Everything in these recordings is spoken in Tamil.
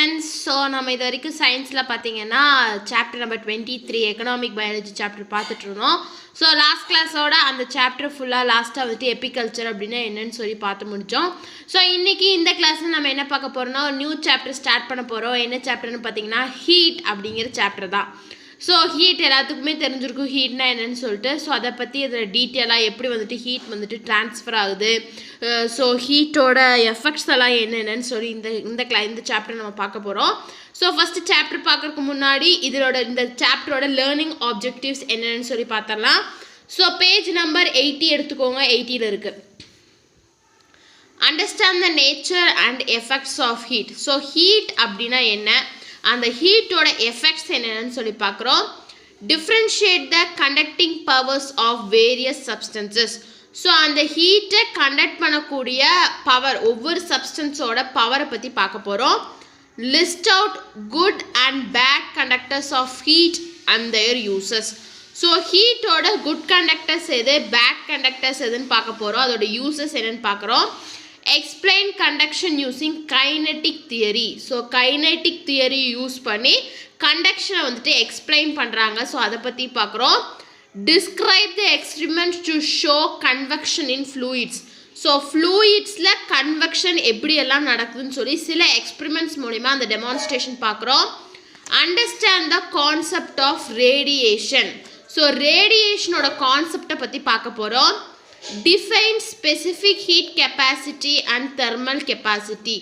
ஃப்ரெண்ட்ஸ். ஸோ நம்ம இது வரைக்கும் சயின்ஸில் பார்த்தீங்கன்னா chapter number 23 economic biology chapter பார்த்துட்டு இருந்தோம். ஸோ லாஸ்ட் கிளாஸோட அந்த சாப்டர் ஃபுல்லாக லாஸ்ட்டாக வந்துட்டு எபிகல்ச்சர் அப்படின்னா என்னன்னு சொல்லி பார்த்து முடித்தோம். ஸோ இன்றைக்கி இந்த கிளாஸில் நம்ம என்ன பார்க்க போகிறோம்னா நியூ சாப்டர் ஸ்டார்ட் பண்ண போகிறோம். என்ன சாப்டர்னு பார்த்தீங்கன்னா ஹீட் அப்படிங்கிற சாப்டர் தான். ஸோ ஹீட் எல்லாத்துக்குமே தெரிஞ்சிருக்கும் ஹீட்னா என்னன்னு சொல்லிட்டு. ஸோ அதை பற்றி இதில் டீட்டெயிலாக எப்படி வந்துட்டு ஹீட் வந்துட்டு ட்ரான்ஸ்ஃபர் ஆகுது, ஸோ ஹீட்டோட எஃபெக்ட்ஸ் எல்லாம் என்னென்னு சொல்லி இந்த சாப்டர் நம்ம பார்க்க போகிறோம். ஸோ ஃபஸ்ட்டு சாப்டர் பார்க்குறதுக்கு முன்னாடி இந்த சாப்டரோட லேர்னிங் ஆப்ஜெக்டிவ்ஸ் என்னென்னு சொல்லி பார்த்தரலாம். ஸோ பேஜ் நம்பர் 80 எடுத்துக்கோங்க. 80ல் இருக்குது understand the nature and effects of heat. So heat அப்படின்னா என்ன, அந்த ஹீட்டோட எஃபெக்ட்ஸ் என்னென்னு சொல்லி பார்க்குறோம். Differentiate the conducting powers of various substances. So அந்த ஹீட்டை கண்டக்ட் பண்ணக்கூடிய பவர், ஒவ்வொரு சப்ஸ்டன்ஸோட பவரை பற்றி பார்க்க போகிறோம். List out good and bad conductors of heat and their uses. So ஹீட்டோட குட் கண்டக்டர்ஸ் எது, பேட் கண்டக்டர்ஸ் எதுன்னு பார்க்க போகிறோம். அதோட யூசஸ் என்னென்னு பார்க்குறோம். Explain conduction using kinetic theory. So kinetic theory use பண்ணி கண்டக்ஷனை வந்துட்டு எக்ஸ்பிளைன் பண்ணுறாங்க. ஸோ அதை பற்றி பார்க்குறோம். Describe the experiment to show convection in fluids. So ஃப்ளூயிட்ஸில் கன்வெக்ஷன் எப்படியெல்லாம் நடக்குதுன்னு சொல்லி சில எக்ஸ்பிரிமெண்ட்ஸ் மூலிமா அந்த டெமான்ஸ்ட்ரேஷன் பார்க்குறோம். Understand the concept of radiation. So ரேடியேஷனோட கான்செப்டை பற்றி பார்க்க போகிறோம். Define specific heat capacity and thermal capacity.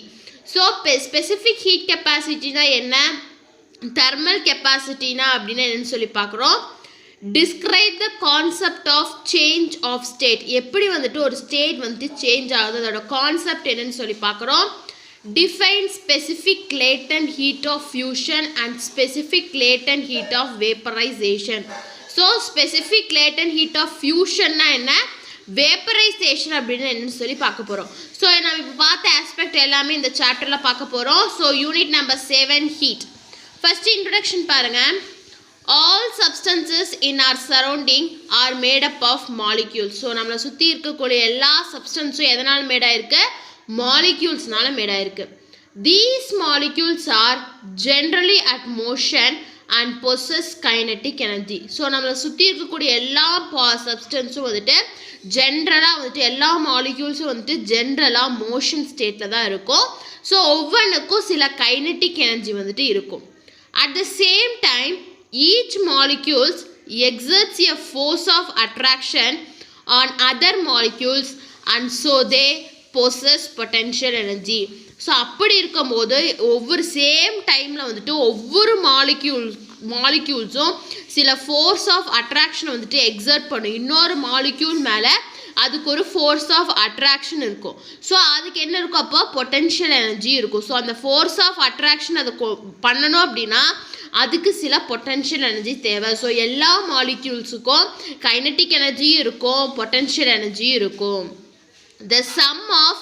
So specific heat capacity na enna, thermal capacity na அப்படினா என்னன்னு சொல்லி பார்க்குறோம். Describe the concept of change of state. எப்படி வந்துட்டு ஒரு ஸ்டேட் வந்துட்டு சேஞ்ச் ஆகுது, அதோட கான்செப்ட் என்னன்னு சொல்லி பார்க்குறோம். Define specific latent heat of fusion and specific latent heat of vaporization. So specific latent heat of fusion na என்ன, வேப்பரைசேஷன் அப்படின்னு என்னன்னு சொல்லி பார்க்க போகிறோம். ஸோ நம்ம இப்போ பார்த்த ஆஸ்பெக்ட் எல்லாமே இந்த சாப்டரில் பார்க்க போகிறோம். So unit number 7 heat. First introduction பாருங்கள். All substances in our surrounding are made up of molecules. So நம்மளை சுற்றி இருக்கக்கூடிய எல்லா சப்ஸ்டன்ஸும் எதனால் மேடாயிருக்கு, மாலிக்யூல்ஸ்னால மேடாயிருக்கு. These molecules are generally at motion and possess kinetic energy. So நம்மளை சுற்றி இருக்கக்கூடிய எல்லா சப்ஸ்டன்ஸும் வந்துட்டு ஜென்ரலாக வந்துட்டு எல்லா மாலிக்யூல்ஸும் வந்துட்டு ஜென்ரலாக மோஷன் ஸ்டேட்டில் தான் இருக்கும். ஸோ ஒவ்வொன்றுக்கும் சில கைனட்டிக் எனர்ஜி வந்துட்டு இருக்கும். At the same time each molecules exerts a force of attraction on other molecules and so they possess potential energy. So அப்படி இருக்கும்போது ஒவ்வொரு சேம் டைமில் வந்துட்டு ஒவ்வொரு மாலிக்யூல்ஸும் சில ஃபோர்ஸ் ஆஃப் அட்ராக்ஷன் வந்துட்டு எக்ஸர்ட் பண்ணும். இன்னொரு மாலிக்யூல் மேலே அதுக்கு ஒரு ஃபோர்ஸ் ஆஃப் அட்ராக்ஷன் இருக்கும். ஸோ அதுக்கு என்ன இருக்கும், அப்போ பொட்டென்ஷியல் எனர்ஜி இருக்கும். ஸோ அந்த ஃபோர்ஸ் ஆஃப் அட்ராக்ஷன் அதை பண்ணணும் அப்படின்னா அதுக்கு சில பொட்டென்ஷியல் எனர்ஜி தேவை. ஸோ எல்லா மாலிக்யூல்ஸுக்கும் கைனட்டிக் எனர்ஜியும் இருக்கும், பொட்டென்ஷியல் எனர்ஜியும் இருக்கும். The sum of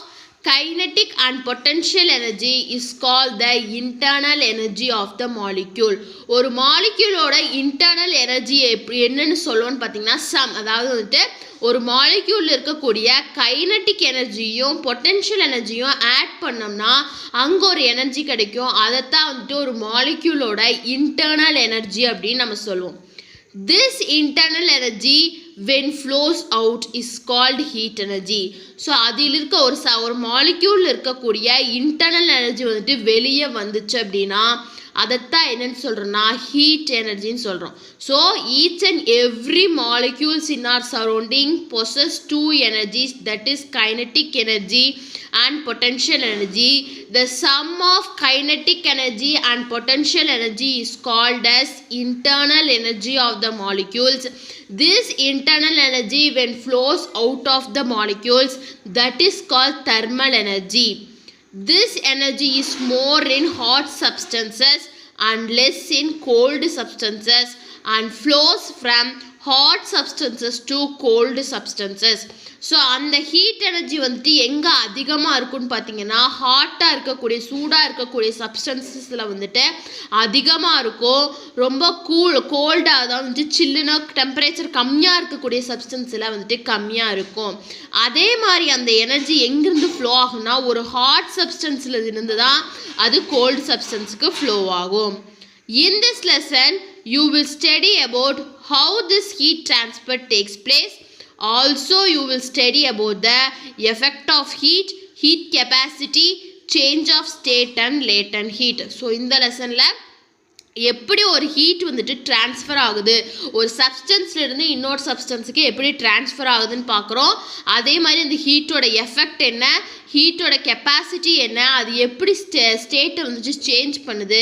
kinetic and potential energy is called the internal energy of the molecule. ஒரு மாலிக்யூலோட இன்டர்னல் எனர்ஜி என்னன்னு சொல்லுவோன்னு பார்த்தீங்கன்னா சம், அதாவது வந்துட்டு ஒரு மாலிக்யூலில் இருக்கக்கூடிய கைனட்டிக் எனர்ஜியும் பொட்டென்ஷியல் எனர்ஜியும் ஆட் பண்ணோம்னா அங்கே ஒரு எனர்ஜி கிடைக்கும். அதைத்தான் வந்துட்டு ஒரு மாலிக்யூலோட இன்டர்னல் எனர்ஜி அப்படின்னு நம்ம சொல்லுவோம். This internal energy when flows out is called heat energy. So அதில் இருக்க ஒரு மாலிக்யூலில் இருக்கக்கூடிய இன்டர்னல் எனர்ஜி வந்துட்டு வெளியே வந்துச்சு அப்படின்னா அதைத்தான் என்னன்னு சொல்கிறோன்னா ஹீட் எனர்ஜின்னு சொல்கிறோம். So each and every molecules in our surrounding possess 2 energies, that is kinetic energy and potential energy. The sum of kinetic energy and potential energy is called as internal energy of the molecules. This internal energy when flows out of the molecules, that is called thermal energy. This energy is more in hot substances and less in cold substances and flows from hot substances to cold substances. So அந்த ஹீட் எனர்ஜி வந்துட்டு எங்கே அதிகமாக இருக்குன்னு பார்த்தீங்கன்னா ஹாட்டாக இருக்கக்கூடிய சூடாக இருக்கக்கூடிய சப்ஸ்டன்சஸில் வந்துட்டு அதிகமாக இருக்கும். ரொம்ப கோல்டாக தான் வந்துட்டு சில்லுனா டெம்பரேச்சர் கம்மியாக இருக்கக்கூடிய சப்ஸ்டன்ஸில் வந்துட்டு கம்மியாக இருக்கும். அதே மாதிரி அந்த எனர்ஜி எங்கேருந்து ஃப்ளோ ஆகும்னா ஒரு ஹாட் சப்ஸ்டன்ஸில் இருந்து தான் அது கோல்டு சப்ஸ்டன்ஸுக்கு ஃப்ளோ ஆகும். In this lesson, you will study about how this heat transfer takes place. Also, you will study about the effect of heat, heat capacity, change of state and latent heat. So, in the lesson எப்படி ஒரு ஹீட் வந்துட்டு ட்ரான்ஸ்ஃபர் ஆகுது, ஒரு சப்ஸ்டன்ஸ்லேருந்து இன்னொரு சப்ஸ்டன்ஸுக்கு எப்படி ட்ரான்ஸ்ஃபர் ஆகுதுன்னு பார்க்குறோம். அதே மாதிரி அந்த ஹீட்டோட எஃபெக்ட் என்ன, ஹீட்டோட கெப்பாசிட்டி என்ன, அது எப்படி ஸ்டேட்டை வந்துட்டு சேஞ்ச் பண்ணுது,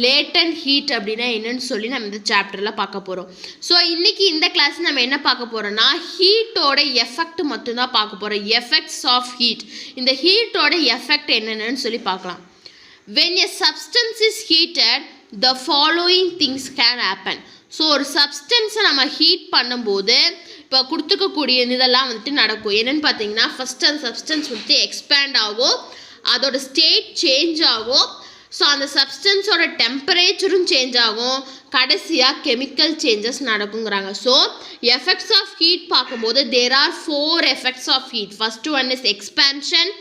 லேட்டன்ட் ஹீட் அப்படின்னா என்னன்னு சொல்லி நம்ம இந்த சாப்டரில் பார்க்க போகிறோம். ஸோ இன்றைக்கி இந்த கிளாஸ் நம்ம என்ன பார்க்க போகிறோம்னா ஹீட்டோட எஃபெக்ட் மட்டும்தான் பார்க்க போகிறோம். எஃபெக்ட்ஸ் ஆஃப் ஹீட், இந்த ஹீட்டோட எஃபெக்ட் என்னென்னு சொல்லி பார்க்கலாம். When a substance is heated, the following things can happen. So ஒரு சப்ஸ்டன்ஸை நம்ம ஹீட் பண்ணும்போது இப்போ கொடுத்துக்கக்கூடிய இதெல்லாம் வந்துட்டு நடக்கும். என்னென்னு பார்த்தீங்கன்னா ஃபஸ்ட்டு அந்த சப்ஸ்டன்ஸ் வந்துட்டு எக்ஸ்பேண்ட் ஆகும், அதோட ஸ்டேட் சேஞ்ச் ஆகும். ஸோ அந்த சப்ஸ்டன்ஸோட டெம்பரேச்சரும் சேஞ்ச் ஆகும், கடைசியாக கெமிக்கல் சேஞ்சஸ் நடக்குங்கிறாங்க. ஸோ எஃபெக்ட்ஸ் ஆஃப் ஹீட் பார்க்கும்போது there are 4 effects of heat. First one is expansion,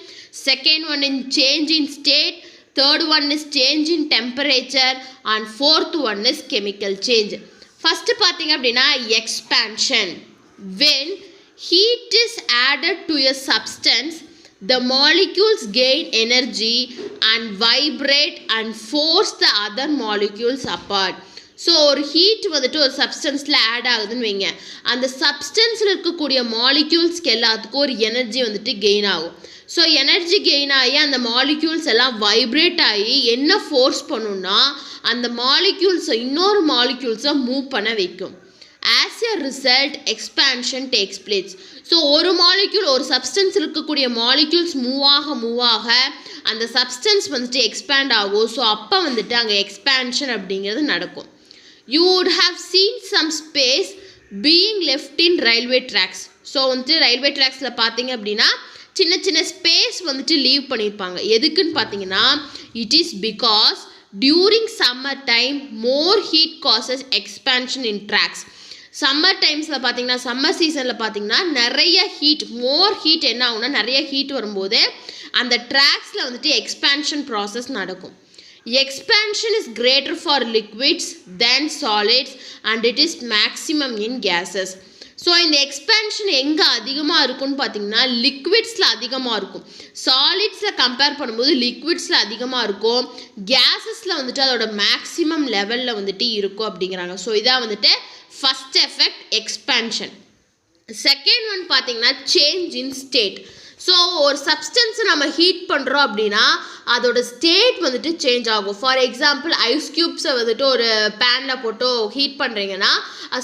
second one in change in state, third one is change in temperature and fourth one is chemical change. First பார்த்தீங்க அப்படின்னா expansion. When heat is added to a substance, the molecules gain energy and vibrate and force the other molecules apart. So ஒரு ஹீட் வந்துட்டு ஒரு சப்ஸ்டன்ஸில் ஆட் ஆகுதுன்னு வைங்க, அந்த சப்ஸ்டன்ஸில் இருக்கக்கூடிய மாலிக்யூல்ஸ்க்கு எல்லாத்துக்கும் ஒரு எனர்ஜி வந்துட்டு கெயின் ஆகும். ஸோ எனர்ஜி கெயின் ஆகி அந்த மாலிக்யூல்ஸ் எல்லாம் வைப்ரேட் ஆகி என்ன ஃபோர்ஸ் பண்ணுன்னா அந்த மாலிக்யூல்ஸை இன்னொரு மாலிக்யூல்ஸை மூவ் பண்ண வைக்கும். As a result expansion takes place. So ஒரு மாலிக்யூல் ஒரு சப்ஸ்டன்ஸ் இருக்கக்கூடிய மாலிக்யூல்ஸ் மூவ் ஆக அந்த சப்ஸ்டன்ஸ் வந்துட்டு எக்ஸ்பேண்ட் ஆகும். ஸோ அப்போ வந்துட்டு அங்கே எக்ஸ்பேன்ஷன் அப்படிங்கிறது நடக்கும். You would have seen some space being left in railway tracks. So வந்துட்டு ரயில்வே ட்ராக்ஸில் பார்த்தீங்க அப்படின்னா சின்ன சின்ன ஸ்பேஸ் வந்துட்டு லீவ் பண்ணியிருப்பாங்க. எதுக்குன்னு பார்த்தீங்கன்னா it is because during summer time more heat causes expansion in tracks. Summer டைம்ஸில் பார்த்தீங்கன்னா சம்மர் சீசனில் பார்த்தீங்கன்னா நிறைய ஹீட், மோர் ஹீட் என்ன ஆகும்னா நிறைய ஹீட் வரும்போது அந்த ட்ராக்ஸில் வந்துட்டு எக்ஸ்பேன்ஷன் ப்ராசஸ் நடக்கும். Expansion is greater for liquids than solids and it is maximum in gases. So இந்த எக்ஸ்பேன்ஷன் எங்கே அதிகமாக இருக்கும்னு பார்த்தீங்கன்னா லிக்விட்ஸில் அதிகமாக இருக்கும். சாலிட்ஸில் கம்பேர் பண்ணும்போது லிக்விட்ஸில் அதிகமாக இருக்கும், கேஸஸில் வந்துட்டு அதோட மேக்ஸிமம் லெவலில் வந்துட்டு இருக்கும் அப்படிங்கிறாங்க. ஸோ இதான் வந்துட்டு first effect expansion. Second one பார்த்தீங்கன்னா சேஞ்ச் இன் ஸ்டேட். ஸோ ஒரு சப்ஸ்டன்ஸை நம்ம ஹீட் பண்ணுறோம் அப்படின்னா அதோட ஸ்டேட் வந்துட்டு சேஞ்ச் ஆகும். ஃபார் எக்ஸாம்பிள் ஐஸ் க்யூப்ஸை வந்துட்டு ஒரு பேனில் போட்டு ஹீட் பண்ணுறீங்கன்னா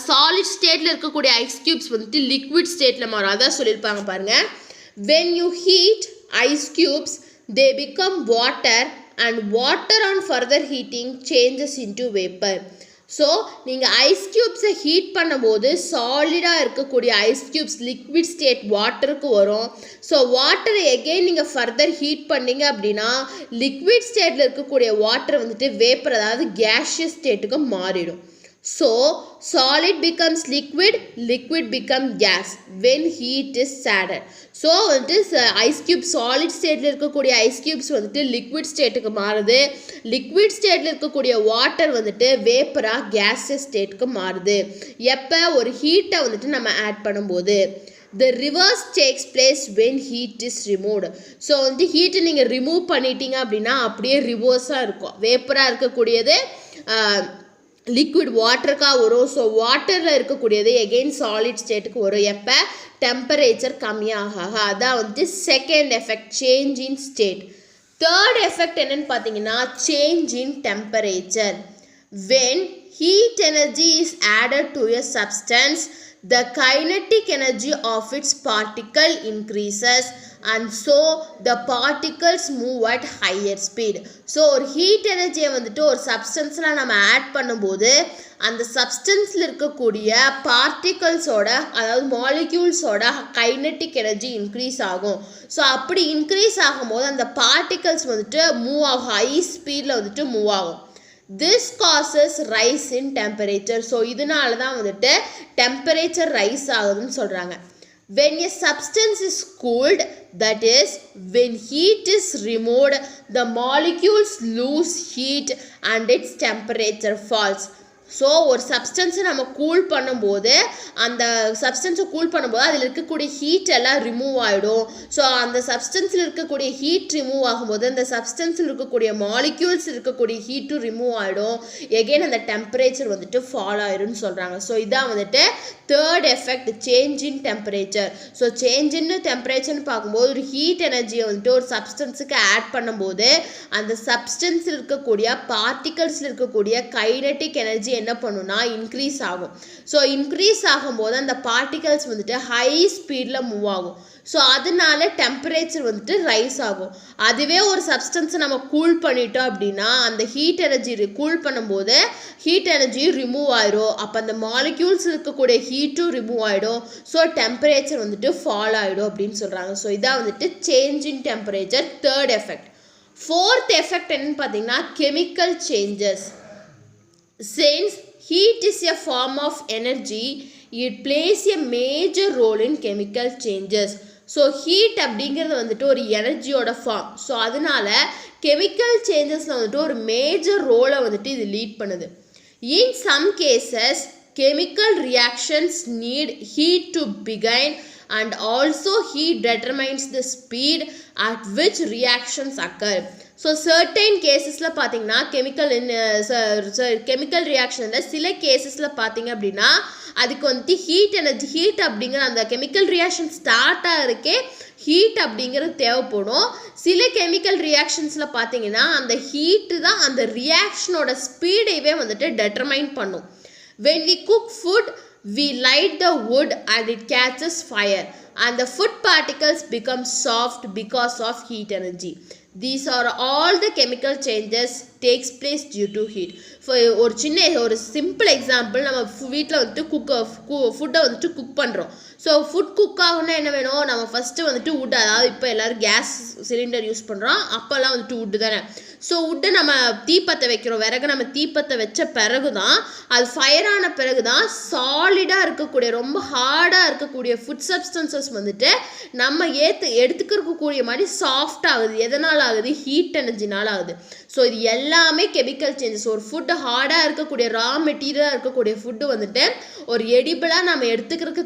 சாலிட் ஸ்டேட்டில் இருக்கக்கூடிய ஐஸ் க்யூப்ஸ் வந்துட்டு லிக்விட் ஸ்டேட்டில் மாறும். அதான் சொல்லியிருப்பாங்க பாருங்கள். When you heat ice cubes they become water and water on further heating changes into vapour. So நீங்கள் ஐஸ் க்யூப்ஸை ஹீட் பண்ணும்போது சாலிடாக இருக்கக்கூடிய ஐஸ் க்யூப்ஸ் லிக்விட் ஸ்டேட் வாட்டருக்கு வரும். ஸோ வாட்டரை எகெயின் நீங்கள் ஃபர்தர் ஹீட் பண்ணிங்க அப்படின்னா லிக்விட் ஸ்டேட்டில் இருக்கக்கூடிய வாட்டர் வந்துட்டு வேப்பர், அதாவது கேஷியஸ் ஸ்டேட்டுக்கு மாறிடும். So solid becomes liquid, liquid become gas when heat is added. So வந்துட்டு ஐஸ் க்யூப் சாலிட் ஸ்டேட்டில் இருக்கக்கூடிய ஐஸ் க்யூப்ஸ் வந்துட்டு லிக்விட் ஸ்டேட்டுக்கு மாறுது, லிக்விட் ஸ்டேட்டில் இருக்கக்கூடிய வாட்டர் வந்துட்டு வேப்பராக கேஸஸ் ஸ்டேட்டுக்கு மாறுது எப்போ ஒரு ஹீட்டை வந்துட்டு நம்ம ஆட் பண்ணும்போது. The reverse takes place when heat is removed. So வந்து ஹீட்டை நீங்கள் ரிமூவ் பண்ணிட்டீங்க அப்படின்னா அப்படியே ரிவர்ஸாக இருக்கும். வேப்பராக இருக்கக்கூடியது லிக்விட் வாட்டருக்காக வரும். ஸோ வாட்டரில் இருக்கக்கூடியது எகெயின் சாலிட் ஸ்டேட்டுக்கு வரும் எப்போ டெம்பரேச்சர் கம்மியாக. அதான் வந்து second effect change in state. Third effect என்னன்னு பார்த்தீங்கன்னா change in temperature. When heat energy is added to a substance, the kinetic energy of its particle increases and so the particles move at higher speed. So ஒரு ஹீட் எனர்ஜியை வந்துட்டு ஒரு சப்ஸ்டன்ஸில் நம்ம ஆட் பண்ணும்போது அந்த சப்ஸ்டன்ஸில் இருக்கக்கூடிய பார்ட்டிகல்ஸோட அதாவது மாலிக்யூல்ஸோட கைனட்டிக் எனர்ஜி இன்க்ரீஸ் ஆகும். ஸோ அப்படி இன்க்ரீஸ் ஆகும்போது அந்த பார்ட்டிகல்ஸ் வந்துட்டு மூவ் ஆகும், ஹை ஸ்பீடில் வந்துட்டு மூவ் ஆகும். This causes rise in temperature. So இதனால தான் வந்துட்டு டெம்பரேச்சர் ரைஸ் ஆகுதுன்னு சொல்கிறாங்க. When a substance is cooled, that is when heat is removed, the molecules lose heat and its temperature falls. So ஒரு சப்ஸ்டன்ஸை நம்ம கூல் பண்ணும்போது அந்த சப்ஸ்டன்ஸை கூல் பண்ணும்போது அதில் இருக்கக்கூடிய ஹீட் எல்லாம் ரிமூவ் ஆகிடும். ஸோ அந்த சப்ஸ்டன்ஸில் இருக்கக்கூடிய ஹீட் ரிமூவ் ஆகும்போது அந்த சப்ஸ்டன்ஸில் இருக்கக்கூடிய மாலிக்யூல்ஸ் இருக்கக்கூடிய ஹீட்டும் ரிமூவ் ஆகிடும். எகெயின் அந்த டெம்பரேச்சர் வந்துட்டு ஃபால் ஆகிடும்னு சொல்கிறாங்க. ஸோ இதான் வந்துட்டு third effect, change in temperature. So change in டெம்பரேச்சர்னு பார்க்கும்போது ஒரு ஹீட் எனர்ஜியை வந்துட்டு ஒரு சப்ஸ்டன்ஸுக்கு ஆட் பண்ணும்போது அந்த சப்ஸ்டன்ஸில் இருக்கக்கூடிய பார்ட்டிகல்ஸில் இருக்கக்கூடிய கைனட்டிக் எனர்ஜி என்ன பண்ணுனா இன்க்ரீஸ் ஆகும். ஸோ இன்க்ரீஸ் ஆகும்போது அந்த பார்ட்டிகல்ஸ் வந்துட்டு ஹை ஸ்பீடில் மூவ் ஆகும். ஸோ அதனால டெம்பரேச்சர் வந்துட்டு ரைஸ் ஆகும். அதுவே ஒரு சப்ஸ்டன்ஸை நம்ம கூல் பண்ணிட்டோம் அப்படின்னா அந்த ஹீட் எனர்ஜி கூல் பண்ணும்போது ஹீட் எனர்ஜி ரிமூவ் ஆயிடும். அப்போ அந்த மாலிக்யூல்ஸ் இருக்கக்கூடிய ஹீட்டும் ரிமூவ் ஆகிடும். ஸோ டெம்பரேச்சர் வந்துட்டு ஃபால் ஆகிடும் அப்படின்னு சொல்கிறாங்க. ஸோ இதான் வந்துட்டு change in temperature, third effect. Fourth effect என்னன்னு பார்த்தீங்கன்னா chemical changes. Since heat is a form of energy, it plays a major role in chemical changes. So heat அப்படிங்கிறது வந்துட்டு ஒரு எனர்ஜியோட ஃபார்ம். ஸோ அதனால கெமிக்கல் சேஞ்சஸில் வந்துட்டு ஒரு மேஜர் ரோலை வந்துட்டு இது லீட் பண்ணுது. In some cases, chemical reactions need heat to begin and also heat determines the speed at which reactions occur. So certain கேசஸில் பார்த்தீங்கன்னா கெமிக்கல் ரியாக்ஷனில் சில கேசஸில் பார்த்தீங்க அப்படின்னா அதுக்கு வந்துட்டு ஹீட் அப்படிங்கிற அந்த கெமிக்கல் ரியாக்ஷன் ஸ்டார்ட் ஆகிறதுக்கே ஹீட் அப்படிங்கிறது தேவைப்படும். சில கெமிக்கல் ரியாக்ஷன்ஸில் பார்த்தீங்கன்னா அந்த ஹீட்டு தான் அந்த ரியாக்ஷனோட ஸ்பீடைவே வந்துட்டு டெட்டர்மைன் பண்ணும். When we cook food, we light the wood and it catches fire and the food particles become soft because of heat energy. These are all the chemical changes takes place due to heat. ஒரு சிம்பிள் எக்ஸாம்பிள், நம்ம வீட்டில் வந்துட்டு ஃபுட்டை வந்துட்டு குக் பண்ணுறோம். ஸோ ஃபுட் குக் ஆகுனா என்ன வேணும், நம்ம ஃபஸ்ட்டு வந்துட்டு வுட், அதாவது இப்போ எல்லோரும் கேஸ் சிலிண்டர் யூஸ் பண்ணுறோம், அப்போல்லாம் வந்துட்டு வுட்டு தானே. ஸோ வுட்டை நம்ம தீப்பற்ற வைக்கிறோம், விறகு நம்ம தீப்பற்ற வச்ச பிறகு தான் அது ஃபயர் ஆன பிறகு தான் சாலிடாக இருக்கக்கூடிய ரொம்ப ஹார்டாக இருக்கக்கூடிய ஃபுட் சப்ஸ்டன்சஸ் வந்துட்டு நம்ம எடுத்துக்கிறக்கூடிய மாதிரி சாஃப்ட் ஆகுது. எதனால் ஆகுது, ஹீட் எனர்ஜினால் ஆகுது. ஸோ இது எல்லாமே கெமிக்கல் சேஞ்சஸ். ஒரு ஃபுட்டு ஹார்டாக இருக்கக்கூடிய ரா மெட்டீரியலாக இருக்கக்கூடிய ஃபுட்டு வந்துட்டு ஒரு எடிபிளாக நம்ம எடுத்துக்கிறதுக்கு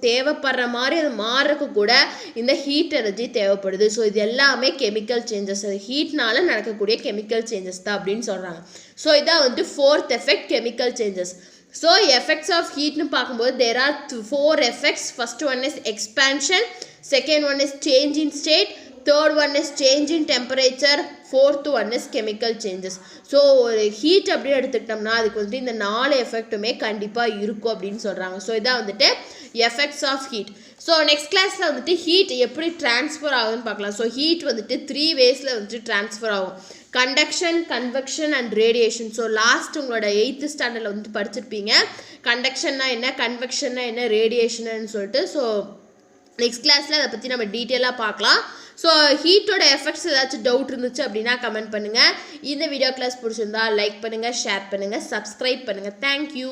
தேவைப்படுற மாதிரி அது மாறுறதுக்கு கூட இந்த ஹீட் எனர்ஜி தேவைப்படுது. ஸோ இது எல்லாமே கெமிக்கல் சேஞ்சஸ், அது ஹீட்னால நடக்கக்கூடிய கெமிக்கல் சேஞ்சஸ் தான் அப்படின்னு சொல்கிறாங்க. ஸோ இதான் வந்துட்டு fourth effect, chemical changes. So effects of ஹீட்னு பார்க்கும்போது there are 4 effects. First one is expansion, second one is change in state, third one is change in temperature, fourth one is chemical changes. So ஒரு ஹீட் அப்படின்னு எடுத்துக்கிட்டோம்னா அதுக்கு வந்துட்டு இந்த 4 எஃபெக்ட்டுமே கண்டிப்பாக இருக்கும் அப்படின்னு சொல்கிறாங்க. ஸோ இதான் வந்துட்டு effects of heat. So next கிளாஸில் வந்துட்டு ஹீட் எப்படி ட்ரான்ஸ்ஃபர் ஆகுதுன்னு பார்க்கலாம். ஸோ ஹீட் வந்துட்டு 3 வேஸில் வந்துட்டு ட்ரான்ஸ்ஃபர் ஆகும்: conduction, convection and radiation. So last உங்களோட 8th ஸ்டாண்டர்டில் வந்துட்டு படிச்சிருப்பீங்க கண்டக்ஷன்னா என்ன, கன்வெக்ஷன்னா என்ன, ரேடியேஷன்னு சொல்லிட்டு. ஸோ நெக்ஸ்ட் கிளாஸில் அதை பற்றி நம்ம டீட்டெயிலாக பார்க்கலாம். ஸோ ஹீட்டோட எஃபெக்ட்ஸ் ஏதாச்சும் டவுட் இருந்துச்சு அப்படின்னா கமெண்ட் பண்ணுங்கள். இந்த வீடியோ கிளாஸ் பிடிச்சிருந்தா லைக் பண்ணுங்கள், ஷேர் பண்ணுங்கள், சப்ஸ்கிரைப் பண்ணுங்கள். தேங்க்யூ.